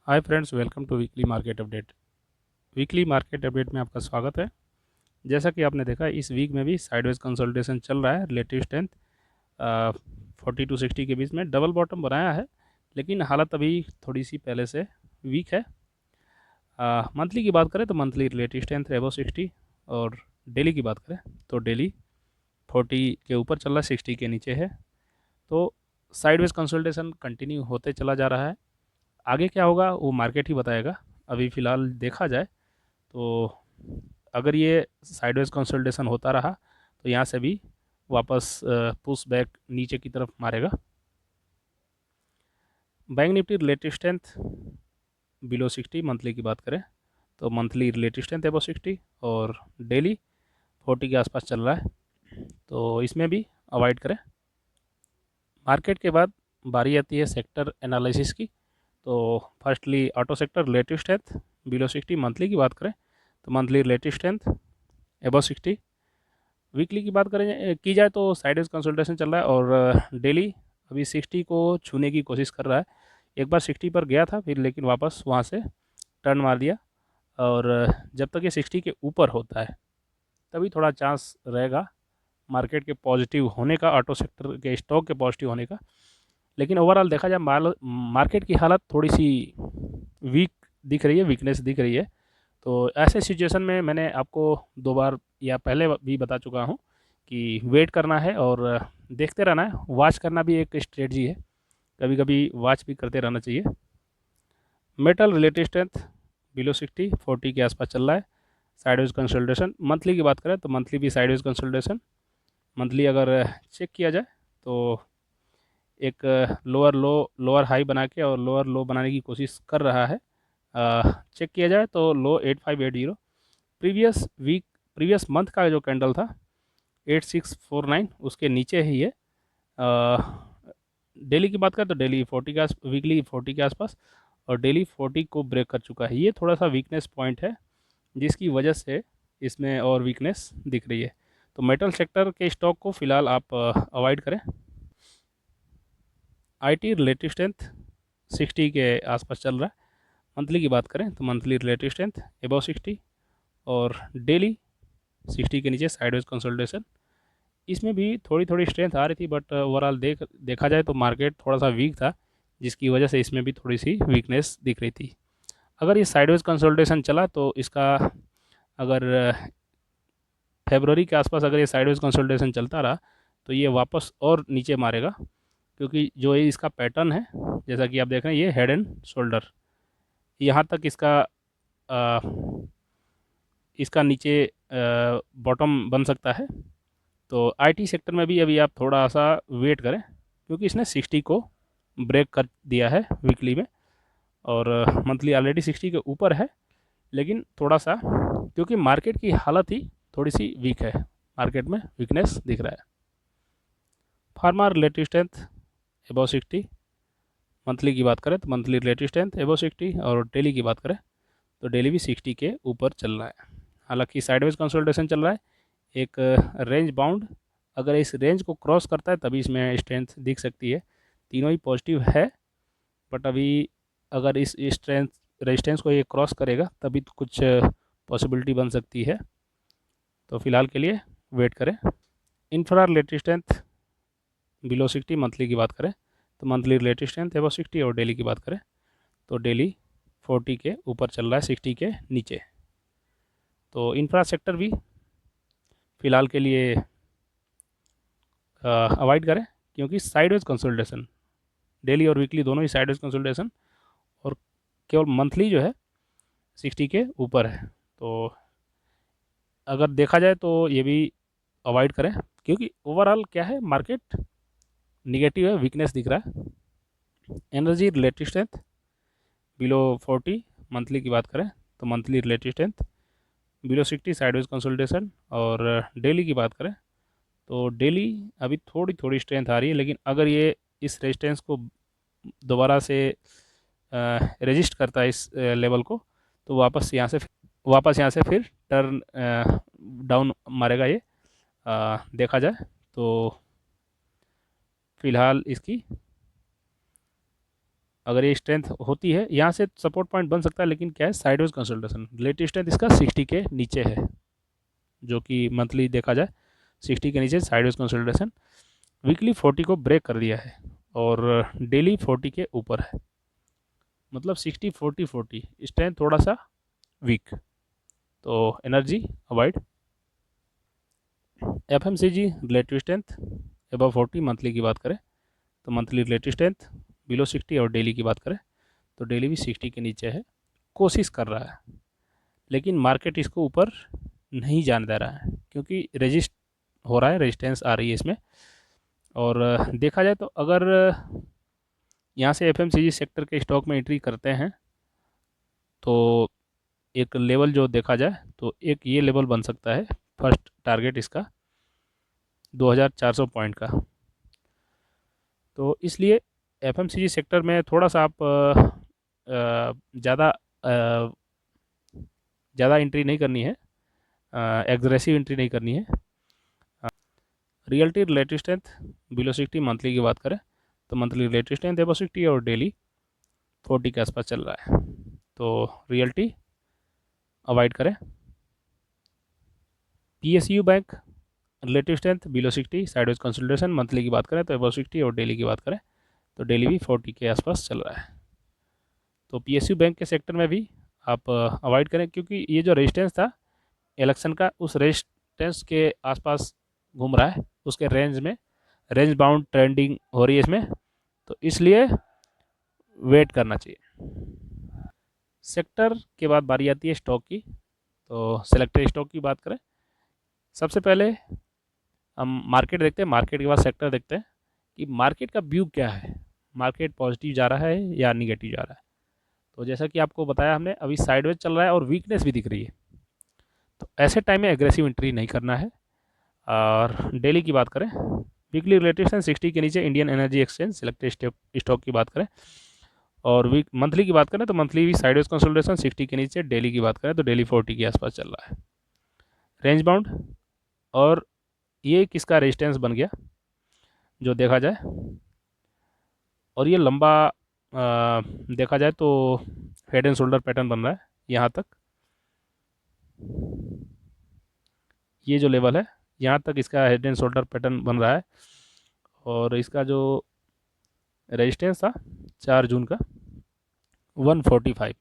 Hi friends, welcome to weekly market update. Weekly market update में आपका स्वागत है। जैसा कि आपने देखा, इस वीक में भी साइडवेज कंसोलिडेशन चल रहा है। रिलेटिव स्ट्रेंथ 40 to 60 के बीच में डबल बॉटम बनाया है, लेकिन हालत अभी थोड़ी सी पहले से वीक है। मंथली की बात करें तो मंथली रिलेटिव स्ट्रेंथ है अबव 60, और डेली की बात करें तो डेली 40 के ऊपर चल रहा है, 60 के नीचे है। तो साइडवेज कंसोलिडेशन कंटिन्यू होते चला जा रहा है। आगे क्या होगा वो मार्केट ही बताएगा। अभी फ़िलहाल देखा जाए तो अगर ये साइडवेज कंसोलिडेशन होता रहा तो यहाँ से भी वापस पुश बैक नीचे की तरफ मारेगा। Bank Nifty relative strength below 60 monthly की बात करें तो मंथली रिलेटिव स्ट्रेंथ अबव 60, और डेली 40 के आसपास चल रहा है, तो इसमें भी अवॉइड करें। मार्केट के बाद बारी आती है सेक्टर एनालिसिस की। तो firstly auto sector relative strength below 60 monthly की बात करें तो monthly relative strength above 60। Weekly की बात करें की जाए तो साइडवेज कंसोलिडेशन चल रहा है, और डेली अभी 60 को छूने की कोशिश कर रहा है। एक बार 60 पर गया था फिर, लेकिन वापस वहाँ से टर्न मार दिया। और जब तक ये 60 के ऊपर होता है तभी थोड़ा चांस रहेगा मार्केट के पॉजिटिव होने का, ऑटो सेक्टर के स्टॉक के पॉजिटिव होने का। लेकिन ओवरऑल देखा जाए मार्केट की हालत थोड़ी सी वीक दिख रही है, वीकनेस दिख रही है। तो ऐसे सिचुएशन में मैंने आपको 2 बार या पहले भी बता चुका हूँ कि वेट करना है और देखते रहना है। वॉच करना भी एक स्ट्रेटजी है, कभी कभी वॉच भी करते रहना चाहिए। मेटल रिलेटिव स्ट्रेंथ बिलो 60 40 के आसपास चल रहा है। साइडवेज कंसोलिडेशन मंथली की बात करें तो मंथली भी साइडवेज कंसोलिडेशन। मंथली अगर चेक किया जाए तो एक लोअर हाई बना के और लोअर लो बनाने की कोशिश कर रहा है। चेक किया जाए तो लो 8580, प्रीवियस मंथ का जो कैंडल था 8649, उसके नीचे ही है। डेली की बात करें तो डेली 40 के वीकली 40 के आसपास, और डेली 40 को ब्रेक कर चुका है। ये थोड़ा सा वीकनेस पॉइंट है जिसकी वजह से इसमें और वीकनेस दिख रही है। तो मेटल सेक्टर के स्टॉक को फिलहाल आप अवॉइड करें। आईटी रिलेटिव स्ट्रेंथ 60 के आसपास चल रहा है। मंथली की बात करें तो मंथली रिलेटिव स्ट्रेंथ अबव 60, और डेली 60 के नीचे साइडवेज कंसोलिडेशन। इसमें भी थोड़ी थोड़ी स्ट्रेंथ आ रही थी, बट ओवरऑल देखा जाए तो मार्केट थोड़ा सा वीक था, जिसकी वजह से इसमें भी थोड़ी सी वीकनेस दिख रही थी। अगर ये साइडवेज कंसोलिडेशन चला तो इसका, अगर फरवरी के आसपास अगर ये साइडवेज कंसोलिडेशन चलता रहा तो ये वापस और नीचे मारेगा, क्योंकि जो ये इसका पैटर्न है, जैसा कि आप देख रहे हैं, ये हेड एंड शोल्डर, यहाँ तक अ, इसका नीचे बॉटम बन सकता है। तो आईटी सेक्टर में भी अभी आप थोड़ा सा वेट करें, क्योंकि इसने 60 को ब्रेक कर दिया है वीकली में, और मंथली ऑलरेडी 60 के ऊपर है। लेकिन थोड़ा सा, क्योंकि मार्केट की हालत ही थोड़ी सी वीक है, मार्केट में वीकनेस दिख रहा है। Pharma relative strength above 60 monthly की बात करें तो मंथली रिलेटिव स्ट्रेंथ अबव 60, और डेली की बात करें तो डेली भी 60 के ऊपर चल रहा है। हालांकि साइडवेज कंसोलिडेशन चल रहा है। एक रेंज बाउंड, अगर इस रेंज को क्रॉस करता है तभी इसमें स्ट्रेंथ दिख सकती है। तीनों ही पॉजिटिव है, बट अभी अगर इस स्ट्रेंथ रेजिस्टेंस को ये क्रॉस करेगा तभी तो कुछ पॉसिबिलिटी बन सकती है। तो फिलहाल के लिए वेट करें। Infra relative strength below 60 monthly की बात करें तो मंथली रिलेटिव स्ट्रेंथ अबव 60, और डेली की बात करें तो डेली 40 के ऊपर चल रहा है, 60 के नीचे। तो इंफ्रा सेक्टर भी फ़िलहाल के लिए अवॉइड करें, क्योंकि साइडवेज कंसोलिडेशन डेली और वीकली दोनों ही साइडवेज कंसोलिडेशन, और केवल मंथली जो है 60 के ऊपर है। तो अगर देखा जाए तो ये भी अवॉइड करें, क्योंकि ओवरऑल क्या है, मार्केट निगेटिव है, वीकनेस दिख रहा है। Energy relative strength below 40 monthly की बात करें तो monthly relative strength below 60 sideways consolidation, और डेली की बात करें तो डेली अभी थोड़ी थोड़ी स्ट्रेंथ आ रही है। लेकिन अगर ये इस रेजिस्टेंस को दोबारा से रेजिस्ट करता है, इस लेवल को, तो वापस यहाँ से फिर टर्न डाउन मारेगा ये। देखा जाए तो फिलहाल इसकी अगर ये स्ट्रेंथ होती है यहाँ से सपोर्ट पॉइंट बन सकता है, लेकिन क्या है साइडवेज कंसोलिडेशन। रिलेटिव स्ट्रेंथ इसका 60 के नीचे है, जो कि मंथली देखा जाए 60 के नीचे साइडवेज कंसोलिडेशन। वीकली 40 को ब्रेक कर दिया है और डेली 40 के ऊपर है, मतलब 60 40 40 स्ट्रेंथ थोड़ा सा वीक, तो energy avoid. FMCG relative strength above 40 monthly की बात करें तो मंथली रिलेटिव स्ट्रेंथ बिलो 60, और डेली की बात करें तो डेली भी 60 के नीचे है। कोशिश कर रहा है, लेकिन मार्केट इसको ऊपर नहीं जाने दे रहा है, क्योंकि रेजिस्ट हो रहा है, रेजिस्टेंस आ रही है इसमें। और देखा जाए तो अगर यहाँ से एफएमसीजी सेक्टर के स्टॉक में एंट्री करते हैं तो एक लेवल जो देखा जाए तो एक ये लेवल बन सकता है, फर्स्ट टारगेट इसका 2400 पॉइंट का। तो इसलिए एफएमसीजी सेक्टर में थोड़ा सा आप ज़्यादा एंट्री नहीं करनी है, एग्रेसिव एंट्री नहीं करनी है। Realty relative strength below 60 monthly की बात करें तो मंथली रिलेटिव स्ट्रेंथ एबो 60 और डेली 40 के आसपास चल रहा है, तो रियल्टी अवॉइड करें। PSU bank relative strength below 60 sideways consolidation monthly की बात करें तो एबो 60, और डेली की बात करें तो डेली भी 40 के आसपास चल रहा है। तो पीएसयू बैंक के सेक्टर में भी आप अवॉइड करें, क्योंकि ये जो रेजिस्टेंस था इलेक्शन का, उस रेजिस्टेंस के आसपास घूम रहा है, उसके रेंज में रेंज बाउंड ट्रेंडिंग हो रही है इसमें, तो इसलिए वेट करना चाहिए। सेक्टर के बाद बारी आती है स्टॉक की। तो सेलेक्टेड स्टॉक की बात करें, सबसे पहले हम मार्केट देखते हैं, मार्केट के बाद सेक्टर देखते हैं कि मार्केट का व्यू क्या है, मार्केट पॉजिटिव जा रहा है या निगेटिव जा रहा है। तो जैसा कि आपको बताया हमने, अभी साइडवेज चल रहा है और वीकनेस भी दिख रही है, तो ऐसे टाइम में एग्रेसिव एंट्री नहीं करना है। और डेली की बात करें, वीकली रिलेटिव 60 के नीचे Indian energy exchange selected stock की बात करें, और वीक मंथली की बात करें तो मंथली भी साइडवेज कंसोलिडेशन 60 के नीचे, डेली की बात करें तो डेली 40 के आसपास चल रहा है, रेंज बाउंड। और ये किसका रेजिस्टेंस बन गया जो देखा जाए, और ये लंबा देखा जाए तो हेड एंड शोल्डर पैटर्न बन रहा है यहाँ तक, ये जो लेवल है यहाँ तक इसका हेड एंड शोल्डर पैटर्न बन रहा है। और इसका जो रेजिस्टेंस था 4 जून का 145,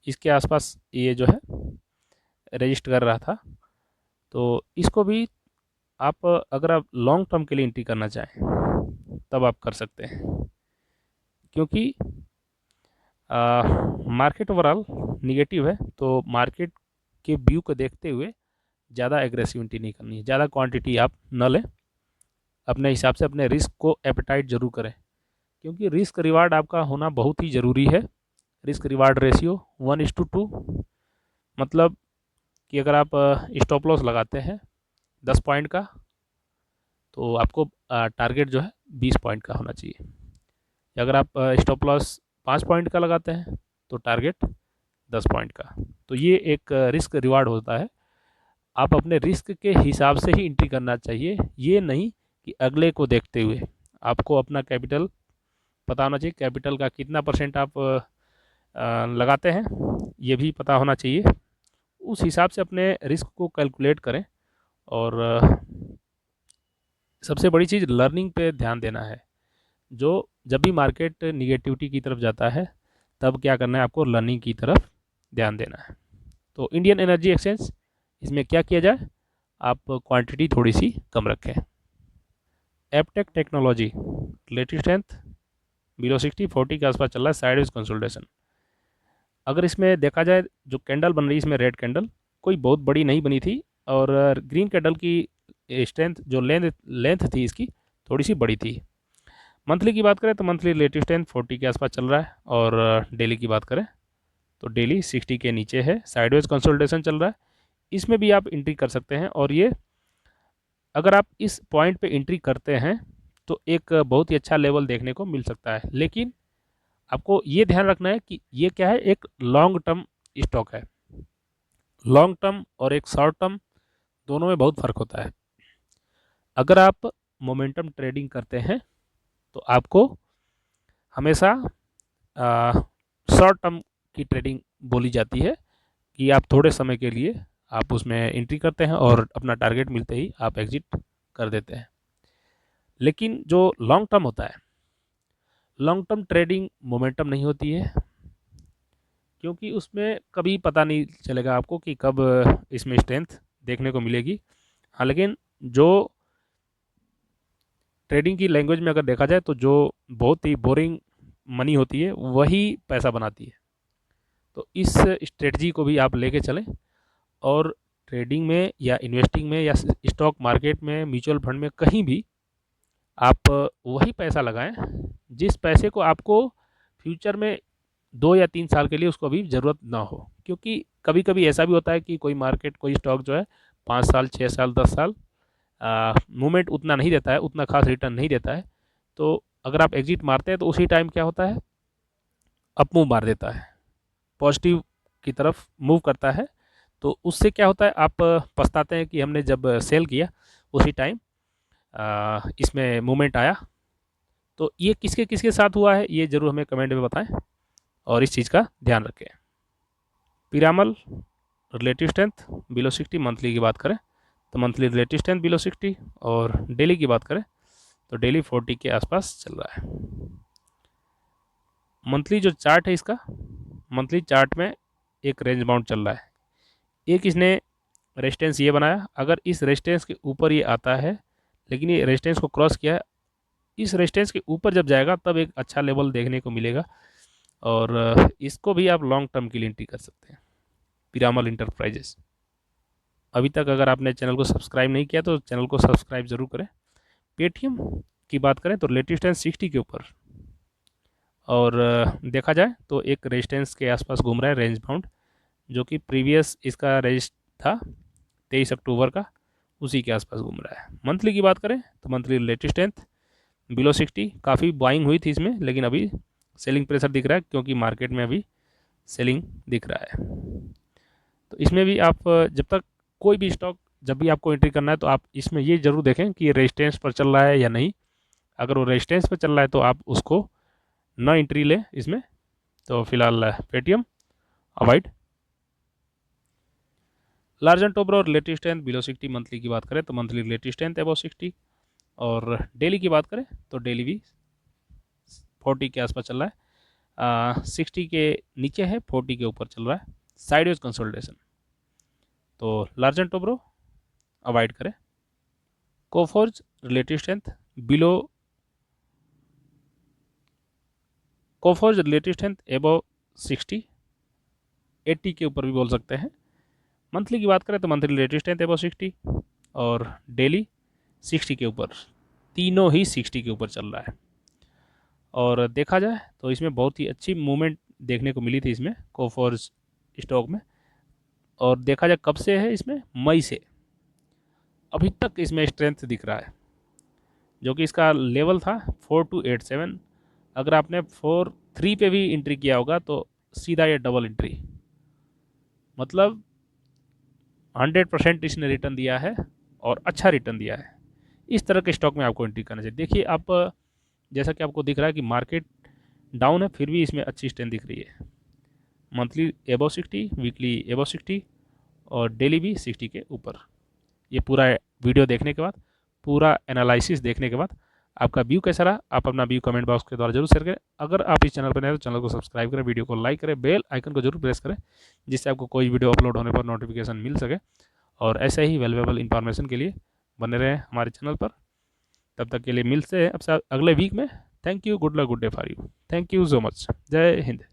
इसके आसपास ये जो है रजिस्ट कर रहा था। तो इसको भी आप अगर आप लॉन्ग टर्म के लिए एंट्री करना चाहें तब आप कर सकते हैं, क्योंकि मार्केट ओवरऑल निगेटिव है, तो मार्केट के व्यू को देखते हुए ज़्यादा एग्रेसिव एंट्री नहीं करनी है, ज़्यादा क्वांटिटी आप न लें, अपने हिसाब से अपने रिस्क को एपेटाइट जरूर करें, क्योंकि रिस्क रिवार्ड आपका होना बहुत ही ज़रूरी है। रिस्क रिवार्ड रेशियो 1:2, मतलब कि अगर आप स्टॉप लॉस लगाते हैं 10 पॉइंट का, तो आपको टारगेट जो है 20 पॉइंट का होना चाहिए। अगर आप स्टॉप लॉस 5 पॉइंट का लगाते हैं तो टारगेट 10 पॉइंट का। तो ये एक रिस्क रिवार्ड होता है, आप अपने रिस्क के हिसाब से ही एंट्री करना चाहिए, ये नहीं कि अगले को देखते हुए। आपको अपना कैपिटल पता होना चाहिए, कैपिटल का कितना परसेंट आप लगाते हैं ये भी पता होना चाहिए, उस हिसाब से अपने रिस्क को कैलकुलेट करें। और सबसे बड़ी चीज़ लर्निंग पे ध्यान देना है, जो जब भी मार्केट निगेटिविटी की तरफ जाता है तब क्या करना है, आपको लर्निंग की तरफ ध्यान देना है। तो इंडियन एनर्जी एक्सचेंज, इसमें क्या किया जाए, आप क्वांटिटी थोड़ी सी कम रखें। Aptech technology relative strength below 60 40 के आसपास चल रहा है, साइडवेज कंसोलिडेशन। अगर इसमें देखा जाए जो कैंडल बन रही है इसमें, रेड कैंडल कोई बहुत बड़ी नहीं बनी थी, और ग्रीन कैंडल की स्ट्रेंथ जो लेंथ थी इसकी थोड़ी सी बड़ी थी। मंथली की बात करें तो मंथली रिलेटिव स्ट्रेंथ 40 के आसपास चल रहा है, और डेली की बात करें तो डेली 60 के नीचे है, साइडवेज कंसोलिडेशन चल रहा है। इसमें भी आप एंट्री कर सकते हैं, और ये अगर आप इस पॉइंट पे एंट्री करते हैं तो एक बहुत ही अच्छा लेवल देखने को मिल सकता है। लेकिन आपको ये ध्यान रखना है कि ये क्या है, एक लॉन्ग टर्म स्टॉक है। लॉन्ग टर्म और एक शॉर्ट टर्म दोनों में बहुत फ़र्क होता है। अगर आप मोमेंटम ट्रेडिंग करते हैं तो आपको हमेशा शॉर्ट टर्म की ट्रेडिंग बोली जाती है कि आप थोड़े समय के लिए आप उसमें एंट्री करते हैं और अपना टारगेट मिलते ही आप एग्जिट कर देते हैं। लेकिन जो लॉन्ग टर्म होता है, लॉन्ग टर्म ट्रेडिंग मोमेंटम नहीं होती है, क्योंकि उसमें कभी पता नहीं चलेगा आपको कि कब इसमें स्ट्रेंथ देखने को मिलेगी। हाँ, लेकिन जो ट्रेडिंग की लैंग्वेज में अगर देखा जाए तो जो बहुत ही बोरिंग मनी होती है वही पैसा बनाती है। तो इस स्ट्रेटजी को भी आप लेके चलें और ट्रेडिंग में या इन्वेस्टिंग में या स्टॉक मार्केट में, म्यूचुअल फंड में, कहीं भी आप वही पैसा लगाएं जिस पैसे को आपको फ्यूचर में 2 या 3 साल के लिए उसको अभी ज़रूरत ना हो। क्योंकि कभी कभी ऐसा भी होता है कि कोई मार्केट, कोई स्टॉक जो है 5 साल, 6 साल, 10 साल मूवमेंट उतना नहीं देता है, उतना खास रिटर्न नहीं देता है। तो अगर आप एग्जिट मारते हैं तो उसी टाइम क्या होता है, अप मूव मार देता है, पॉजिटिव की तरफ मूव करता है। तो उससे क्या होता है, आप पछताते हैं कि हमने जब सेल किया उसी टाइम इसमें मूवमेंट आया। तो ये किसके किसके साथ हुआ है ये ज़रूर हमें कमेंट में बताएं और इस चीज़ का ध्यान रखें। Piramal relative strength below 60 monthly की बात करें तो मंथली रिलेटिव स्ट्रेंथ बिलो 60, और डेली की बात करें तो डेली 40 के आसपास चल रहा है। मंथली जो चार्ट है इसका, मंथली चार्ट में एक रेंज बाउंड चल रहा है। एक इसने रेजिस्टेंस ये बनाया, अगर इस रेजिस्टेंस के ऊपर ये आता है, लेकिन ये रेजिस्टेंस को क्रॉस किया है, इस रेजिस्टेंस के ऊपर जब जाएगा तब एक अच्छा लेवल देखने को मिलेगा और इसको भी आप लॉन्ग टर्म के लिए एंट्री कर सकते हैं। पिरामल इंटरप्राइजेस। अभी तक अगर आपने चैनल को सब्सक्राइब नहीं किया तो चैनल को सब्सक्राइब जरूर करें। पेटीएम की बात करें तो लेटेस्ट है 60 के ऊपर, और देखा जाए तो एक रेजिस्टेंस के आसपास घूम रहा है, रेंज बाउंड, जो कि प्रीवियस इसका रेजिस्ट था 23 अक्टूबर का, उसी के आसपास घूम रहा है। मंथली की बात करें तो मंथली लेटेस्ट स्ट्रेंथ बिलो 60, काफ़ी बाइंग हुई थी इसमें, लेकिन अभी सेलिंग प्रेशर दिख रहा है क्योंकि मार्केट में अभी सेलिंग दिख रहा है। तो इसमें भी आप जब तक कोई भी स्टॉक, जब भी आपको एंट्री करना है तो आप इसमें ये जरूर देखें कि ये रेजिस्टेंस पर चल रहा है या नहीं। अगर वो रेजिस्टेंस पर चल रहा है तो आप उसको न एंट्री लें इसमें। तो फिलहाल Paytm avoid. Large and topper और रिलेटिव स्ट्रेंथ बिलो 60 मंथली की बात करें तो मंथली रिलेटिव स्ट्रेंथ अबव 60, और डेली की बात करें तो डेली भी 40 के आसपास चल रहा है। 60 के नीचे है, 40 के ऊपर चल रहा है, साइडवेज कंसोलिडेशन। तो लार्ज एंड टॉपरो अवॉइड करें। Coforge relative strength below, Coforge relative strength above 60, 80 के ऊपर भी बोल सकते हैं। मंथली की बात करें तो मंथली रिलेटिव स्ट्रेंथ एबव 60 और डेली 60 के ऊपर, तीनों ही 60 के ऊपर चल रहा है। और देखा जाए तो इसमें बहुत ही अच्छी मूवमेंट देखने को मिली थी इसमें, कोफोर्ज स्टॉक में। और देखा जाए कब से है इसमें, मई से अभी तक इसमें स्ट्रेंथ दिख रहा है, जो कि इसका लेवल था 4287। अगर आपने 43 पे भी एंट्री किया होगा तो सीधा ये डबल एंट्री, मतलब 100% इसने रिटर्न दिया है और अच्छा रिटर्न दिया है। इस तरह के स्टॉक में आपको एंट्री करना चाहिए। देखिए आप, जैसा कि आपको दिख रहा है कि मार्केट डाउन है, फिर भी इसमें अच्छी स्ट्रेंथ दिख रही है। मंथली एबव 60, वीकली एबव 60 और डेली भी 60 के ऊपर। ये पूरा वीडियो देखने के बाद, पूरा एनालिसिस देखने के बाद आपका व्यू कैसा रहा, आप अपना व्यू कमेंट बॉक्स के द्वारा जरूर शेयर करें। अगर आप इस चैनल पर नए हैं तो चैनल को सब्सक्राइब करें, वीडियो को लाइक करें, बेल आइकन को जरूर प्रेस करें, जिससे आपको कोई वीडियो अपलोड होने पर नोटिफिकेशन मिल सके। और ऐसे ही वैल्यूएबल इन्फॉर्मेशन के लिए बने रहें हमारे चैनल पर। तब तक के लिए मिलते हैं अब अगले वीक में। Thank you, good luck, good day for you. Thank you so much. जय हिंद।